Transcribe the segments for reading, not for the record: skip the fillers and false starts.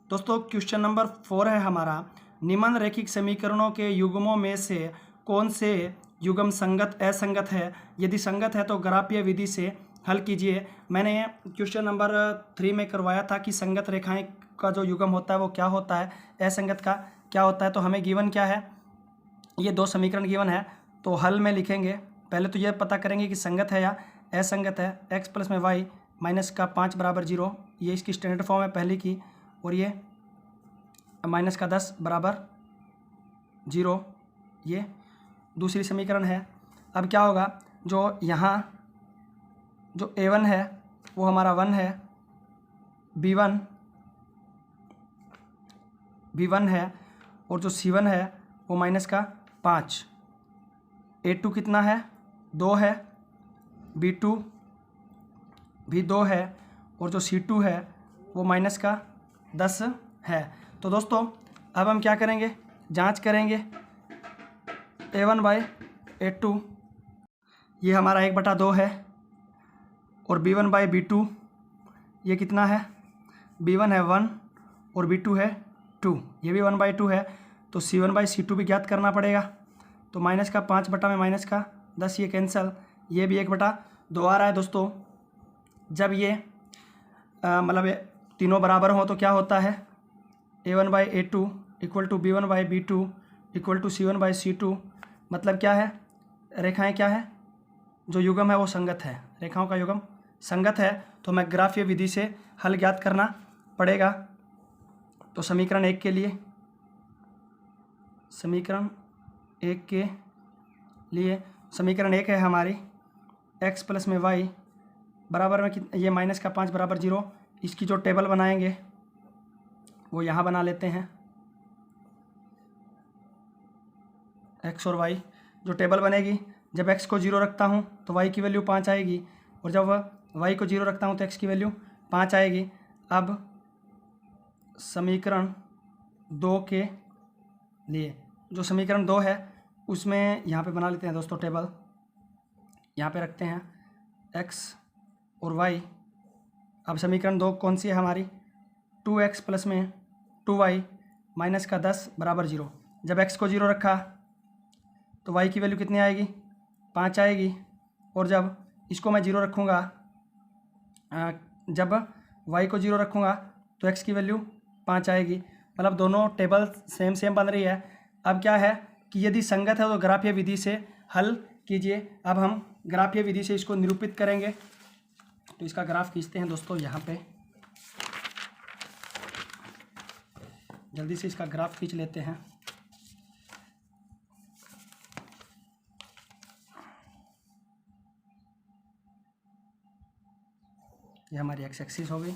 दोस्तों question number 4 है हमारा, निम्न रैखिक समीकरणों के युग्मों में से कौन से युग्म संगत असंगत है, यदि संगत है तो ग्राफीय विधि से हल कीजिए। मैंने क्वेश्चन नंबर 3 में करवाया था कि संगत रेखाएं का जो युग्म होता है वो क्या होता है, असंगत का क्या होता है। तो हमें गिवन क्या है, ये दो समीकरण गिवन है, तो हल में लिखेंगे। पहले तो ये पता करेंगे कि संगत है या असंगत है। x प्लस में y माइनस का 5 बराबर 0, ये इसकी स्टैंडर्ड फॉर्म है पहले की, और ये माइनस का 10 बराबर 0, ये दूसरी समीकरण है। अब क्या होगा, जो यहाँ जो a1 है वो हमारा 1 है, b1 है, और जो c1 है वो माइनस का 5, a2 कितना है 2 है, b2 भी 2 है, और जो c2 है वो माइनस का 10 है। तो दोस्तों अब हम क्या करेंगे, जांच करेंगे। a1 बाई a2 ये हमारा 1/2 है, और b1 बाई b2 ये कितना है, b1 है 1 और b2 है 2, ये भी 1/2 है। तो c1 बाई c2 भी ज्ञात करना पड़ेगा। तो माइनस का 5 बटा में माइनस का 10 ये कैंसिल, ये भी 1/2 आ रहा है। दोस्तों जब ये मतलब तीनों बराबर हों तो क्या होता है, a1 by a2 equal to b1 by b2 equal to c1 by c2। मतलब क्या है, रेखाएं क्या है, जो युग्म है वो संगत है, रेखाओं का युग्म संगत है। तो हमें ग्राफीय विधि से हल ज्ञात करना पड़ेगा। तो समीकरण 1 के लिए, समीकरण 1 है हमारी x प्लस में y बराबर में ये माइनस का 5 बराबर 0। इसकी जो टेबल बनाएंगे वो यहाँ बना लेते हैं, x और y। जो टेबल बनेगी, जब x को 0 रखता हूँ तो y की वैल्यू 5 आएगी, और जब y को 0 रखता हूँ तो x की वैल्यू 5 आएगी। अब समीकरण 2 के लिए, जो समीकरण 2 है उसमें यहाँ पे बना लेते हैं दोस्तों टेबल, यहाँ पे रखते हैं x और y। अब समीकरण 2 कौन सी है हमारी, 2x प्लस में 2y माइनस का 10 बराबर 0। जब x को 0 रखा तो y की वैल्यू कितनी आएगी, 5 आएगी, और जब इसको मैं 0 रखूँगा, जब y को 0 रखूँगा तो x की वैल्यू 5 आएगी। मतलब दोनों टेबल सेम बन रही है। अब क्या है कि यदि संगत है तो ग्राफीय विधि से हल कीजिए। अब हम ग्राफीय विधि से इसको निरूपित करेंगे। तो इसका ग्राफ खींचते हैं दोस्तों, यहाँ पे जल्दी से इसका ग्राफ खींच लेते हैं। ये हमारी x एक्सिस हो गई,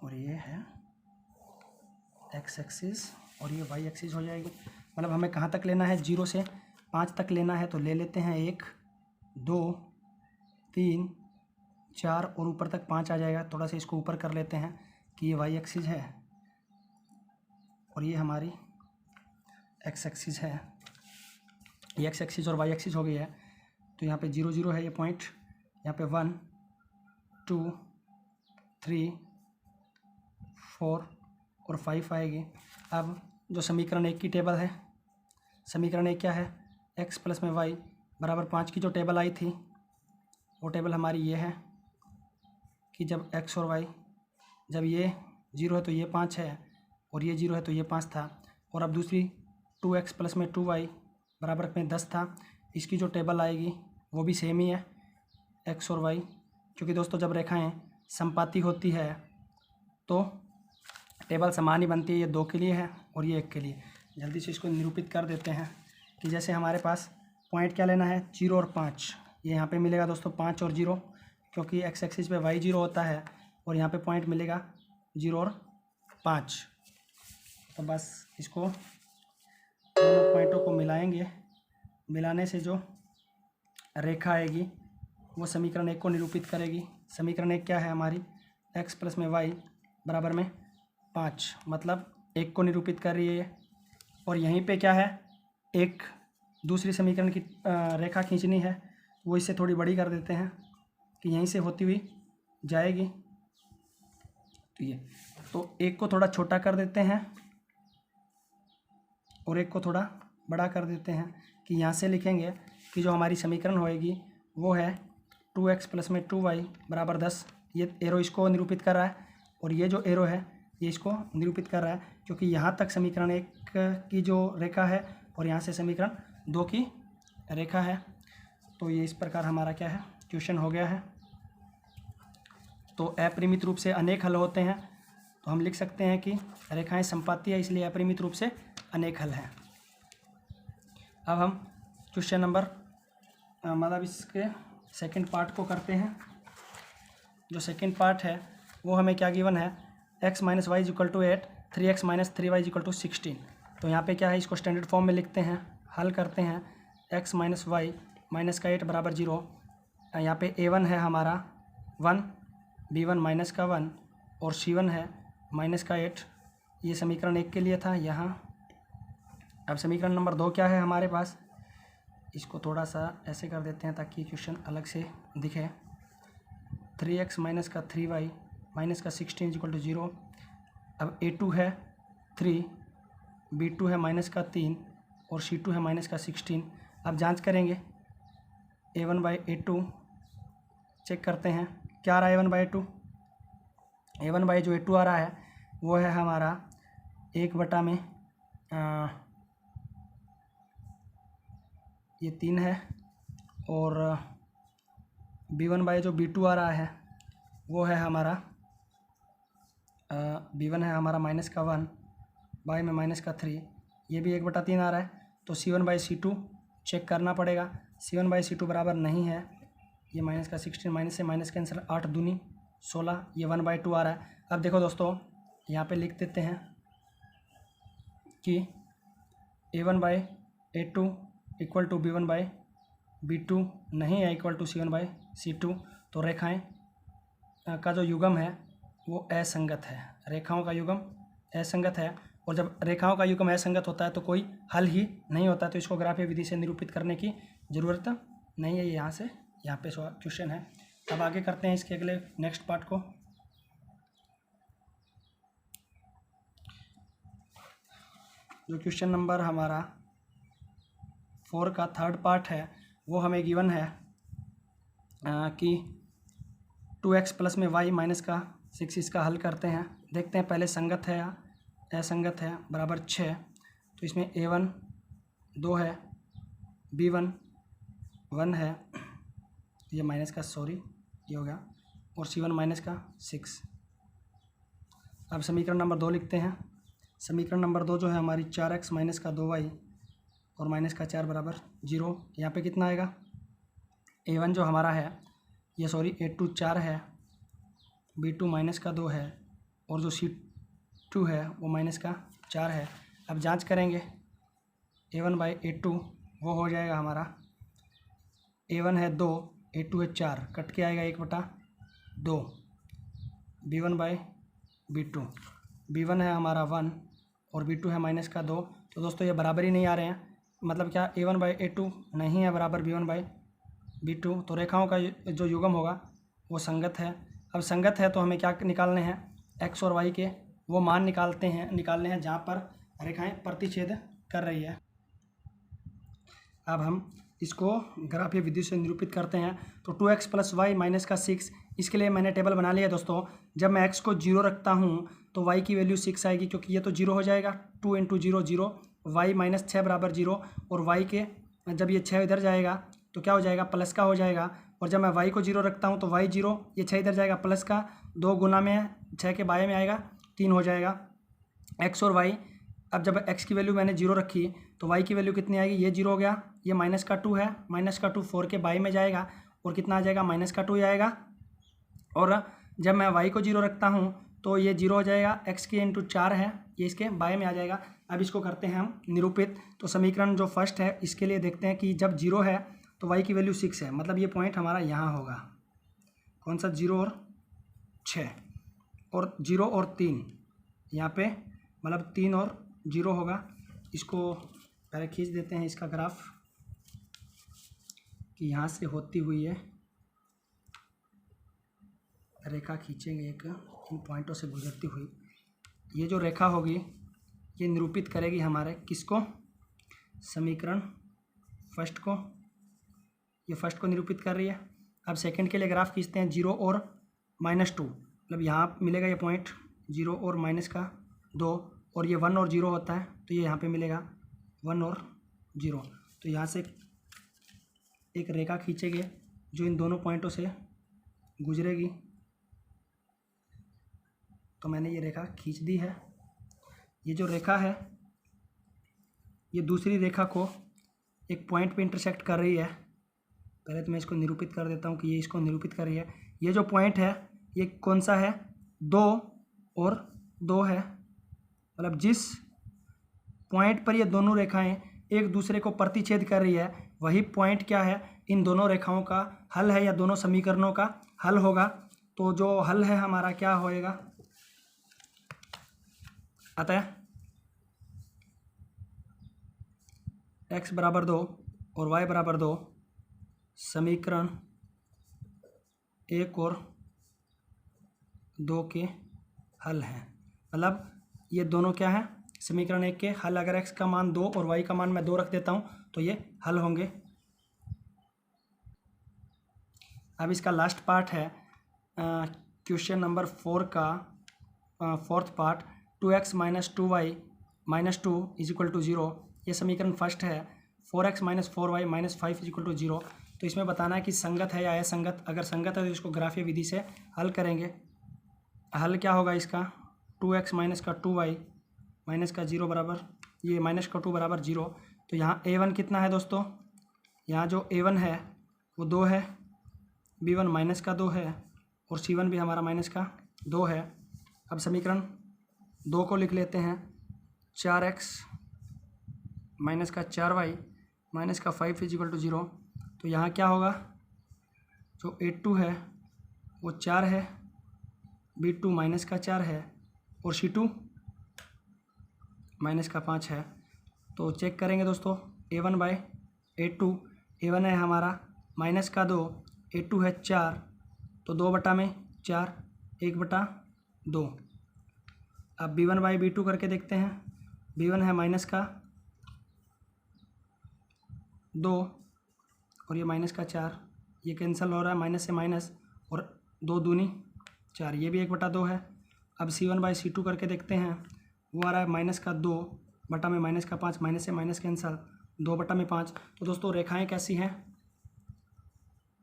और ये है x एक्सिस, और ये y एक्सिस हो जाएगी। मतलब हमें कहाँ तक लेना है, 0 से 5 तक लेना है। तो ले लेते हैं 1 2 3 4, और ऊपर तक 5 आ जाएगा। थोड़ा सा इसको ऊपर कर लेते हैं कि ये y एक्सिस है और ये हमारी x एक्सिस है। ये x एक्सिस और y एक्सिस हो गई है। तो यहाँ पे 0 0 है ये पॉइंट, यहाँ पे 1 2 3 4 और 5 आएगी। अब जो समीकरण 1 की टेबल है, समीकरण 1 क्या है, x प्लस में y बराबर 5 की जो टेबल आई थी वो टेबल हमारी ये है कि जब x और y, जब ये 0 है तो ये 5 है, और ये 0 है तो ये 5 था। और अब दूसरी 2x प्लस में 2y बराबर में 10 था। इसकी जो टेबल आएगी वो भी सेम ही है, x और y। क्योंकि दोस्तों जब रेखाएं समपाती होती है तो टेबल समान ही बनती है। ये 2 के लिए है और ये 1 के लिए। जल्दी से इसको निरूपित कर देते हैं कि जैसे हमारे पास पॉइंट क्या लेना है, 0 और 5। ये यहाँ पे मिलेगा दोस्तों 5 और 0, क्योंकि x एक्सिस पे y 0 होता है, और यहाँ पे पॉइंट मिलेगा 0 और 5। तो बस इसको दोनों पॉइंटों को मिलाएंगे। मिलाने से जो रेखा आएगी वो समीकरण 1 को निरूपित करेगी। समीकरण 1 क्या है हमारी, x प्लस में y बराबर में 5, मतलब 1 को निरूपित कर रही है ये। और यहीं पे क्या है, एक दूसरी समीकरण की रेखा खींचनी है, वो इससे थोड़ी बड़ी कर देते हैं कि यहीं से होती हुई जाएगी। तो एक को थोड़ा छोटा कर देते हैं और एक को थोड़ा बड़ा कर देते हैं कि यहाँ से लिखेंगे कि जो हमारी समीकरण होएगी वो है 2x प्लस में 2y बराबर 10। ये एरो इसको निरूपित कर रहा है और ये जो एरो है ये इसको निरूपित कर रहा है, क्योंकि यहाँ तक समीकरण 1 की जो रेखा है और यहाँ से समीकरण 2 की रेखा है। तो ये इस प्रकार हमारा क्या है, क्वेश्चन हो गया है। तो अपरिमित रूप से अनेक हल होते हैं, तो हम लिख सकते हैं कि रेखाएं संपाती है, इसलिए अपरिमित रूप से अनेक हल हैं। अब हम क्वेश्चन नंबर मतलब इसके सेकंड पार्ट को करते हैं। जो सेकंड पार्ट है वो हमें क्या गिवन है, x minus y is equal to 8, 3x minus 3y is equal to 16। तो यहाँ पे क्या है, इसको स्टैंडर्ड फॉर्म में लिखते हैं, हल करते हैं। x माइनस वाई माइनस का 8 बराबर 0। यहाँ पे a1 है हमारा 1, b1 माइनस का 1 और c1 है माइनस का 8। ये समीकरण 1 के लिए था यहाँ। अब समीकरण नंबर 2 क्या है हमारे पास, इसको थोड़ा सा ऐसे कर देते हैं ताकि क्वेश्चन अलग से दिखे। 3x माइनस का 3y माइनस का 16 इक्वल टू 0। अब a2 है 3, b2 है माइनस का 3 और c2 है माइनस का 16। अब जांच करेंगे a1 बाई a2, चेक करते हैं क्या आ रहा है। a1 by a2, a1 by जो a2 आ रहा है वो है हमारा 1 में ये 3 है और b1 बाई जो b2 आ रहा है वो है हमारा b1 है हमारा माइनस का 1 बाई में माइनस का 3, ये भी 1/3 आ रहा है। तो c1 बाई c2 चेक करना पड़ेगा। c1 बाई c2 बराबर नहीं है, ये माइनस का 16 माइनस से माइनस कैंसिल, 8 दूनी 16, ये 1/2 आ रहा है। अब देखो दोस्तों यहाँ पे लिख देते हैं कि a1 by a2 equal to b1 by b2 नहीं है equal to c1 by c2। तो रेखाएं का जो युग्म है वो असंगत है, रेखाओं का युग्म असंगत है। और जब रेखाओं का युग्म असंगत होता है तो कोई हल ही नहीं होता, तो इसको ग्राफीय विधि से निरूपित करने की ज़रूरत नहीं है। यहाँ से यहाँ पे क्वेश्चन है। अब आगे करते हैं इसके अगले नेक्स्ट पार्ट को। जो क्वेश्चन नंबर हमारा 4 का थर्ड पार्ट है वो हमें गिवन है कि 2x प्लस में y माइनस का 6, इसका हल करते हैं। देखते हैं पहले संगत है या असंगत है, बराबर 6। तो इसमें a1 2 है, b1 1 है, ये माइनस का ये हो गया, और c1 माइनस का 6। अब समीकरण नंबर 2 लिखते हैं। समीकरण नंबर 2 जो है हमारी 4x माइनस का 2y और माइनस का 4 बराबर 0। यहाँ पे कितना आएगा, a1 जो हमारा है ये a2 4 है, b2 माइनस का 2 है और जो c2 है वो माइनस का 4 है। अब जांच करेंगे a1 बाई a2, वो हो जाएगा हमारा a1 है 2, a2 है 4, कट के आएगा 1/2। b1 बाई b2, b1 है हमारा 1 और b2 है माइनस का 2। तो दोस्तों ये बराबर ही नहीं आ रहे हैं, मतलब क्या a1 बाई a2 नहीं है बराबर b1 बाई b2। तो रेखाओं का जो युग्म होगा वो संगत है। अब संगत है तो हमें क्या निकालने हैं, x और y के वो मान निकालने हैं जहाँ पर रेखाएं प्रतिच्छेद कर रही है। अब हम इसको ग्राफीय विधि से निरूपित करते हैं। तो 2x प्लस वाई माइनस का 6, इसके लिए मैंने टेबल बना लिया दोस्तों। जब मैं x को 0 रखता हूँ तो y की वैल्यू 6 आएगी, क्योंकि ये तो 0 हो जाएगा। 2 × 0 0, y माइनस 6 बराबर 0, और y के जब ये 6 इधर जाएगा तो क्या हो जाएगा, प्लस का हो जाएगा। और जब मैं y को 0 रखता हूँ तो y 0, ये 6 इधर जाएगा, प्लस का 2 गुना में 6 के बाये में आएगा 3 हो जाएगा। x और y, अब जब x की वैल्यू मैंने 0 रखी तो y की वैल्यू कितनी आएगी, ये 0 हो गया, ये माइनस का 2 है, माइनस का 2 4 के बाई में जाएगा और कितना आ जाएगा, माइनस का 2 आएगा। और जब मैं y को 0 रखता हूँ तो ये 0 हो जाएगा, x के इंटू 4 है, ये इसके बाय में आ जाएगा। अब इसको करते हैं हम निरूपित। तो समीकरण जो फर्स्ट है इसके लिए देखते हैं कि जब 0 है तो y की वैल्यू 6 है, मतलब ये पॉइंट हमारा यहाँ होगा। कौन सा, 0 और 6, और 0 और 3 यहाँ पे, मतलब 3 और 0 होगा। इसको पहले खींच देते हैं इसका ग्राफ कि यहाँ से होती हुई है रेखा खींचेंगे एक इन पॉइंटों से गुजरती हुई। ये जो रेखा होगी ये निरूपित करेगी हमारे किसको, समीकरण फर्स्ट को। ये फर्स्ट को निरूपित कर रही है। अब सेकंड के लिए ग्राफ खींचते हैं 0 और -2, मतलब यहाँ मिलेगा ये पॉइंट 0 और -2, और ये 1 और 0 होता है तो ये यहाँ पे मिलेगा 1 और 0। तो यहाँ से एक रेखा खींचेंगे जो इन दोनों पॉइंटों से गुजरेगी। तो मैंने ये रेखा खींच दी है। ये जो रेखा है ये दूसरी रेखा को एक पॉइंट पे इंटरसेक्ट कर रही है। पहले तो मैं इसको निरूपित कर देता हूँ कि ये इसको निरूपित कर रही है। ये जो पॉइंट है ये कौन सा है, 2 और 2 है, मतलब जिस पॉइंट पर ये दोनों रेखाएं एक दूसरे को प्रतिच्छेद कर रही है वही पॉइंट क्या है, इन दोनों रेखाओं का हल है या दोनों समीकरणों का हल होगा। तो जो हल है हमारा क्या होएगा, अतः x बराबर 2 और y बराबर 2 समीकरण 1 और 2 के हल हैं। मतलब ये दोनों क्या है, समीकरण 1 के हल। अगर x का मान 2 और y का मान मैं 2 रख देता हूँ तो ये हल होंगे। अब इसका लास्ट पार्ट है क्वेश्चन नंबर 4 का फोर्थ पार्ट, 2x - 2y - 2 = 0। ये समीकरण फर्स्ट है। 4x - 4y - 5 = 0। तो इसमें बताना है कि संगत है या असंगत। अगर संगत है तो इसको ग्राफीय विधि से हल करेंगे। हल क्या होगा इसका, 2x - 2y - 0 बराबर, ये -2 बराबर 0। तो यहाँ a1 कितना है दोस्तों, यहाँ जो a1 है वो 2 है, b1 -2 है और c1 भी हमारा -2 है। अब समीकरण 2 को लिख लेते हैं, 4x - 4y - 5 = 0। तो यहाँ क्या होगा, जो a2 है वो 4 है, b2 -4 है और c2 -5 है। तो चेक करेंगे दोस्तों, a1/a2, a1 है हमारा -2, a2 है 4, तो 2/4, 1/2। अब b1/b2 करके देखते हैं। b1 है -2 और ये -4, ये कैंसिल हो रहा है, माइनस से माइनस, और 2 दूनी 4, ये भी 1/2 है। अब c1/c2 करके देखते हैं, वो आ रहा है -2 बटा में -5, माइनस से माइनस कैंसल, 2/5। तो दोस्तों रेखाएं कैसी हैं,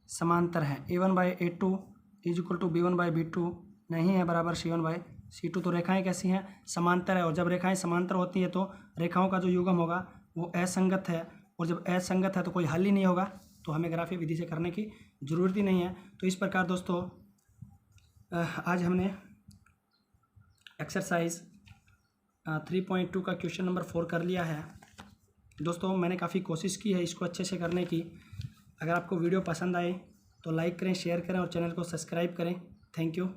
समांतर है। a1/a2 = b1/b2 नहीं है बराबर c1/c2। तो रेखाएं कैसी हैं, समांतर है। और जब रेखाएं समांतर होती है तो रेखाओं का जो युग्म होगा वो असंगत है, और जब असंगत है तो कोई हल ही नहीं होगा, तो हमें ग्राफीय विधि से करने की ज़रूरत ही नहीं है। तो इस प्रकार दोस्तों आज हमने एक्सरसाइज 3.2 का क्वेश्चन नंबर 4 कर लिया है। दोस्तों मैंने काफ़ी कोशिश की है इसको अच्छे से करने की। अगर आपको वीडियो पसंद आए तो लाइक करें, शेयर करें और चैनल को सब्सक्राइब करें। Thank you.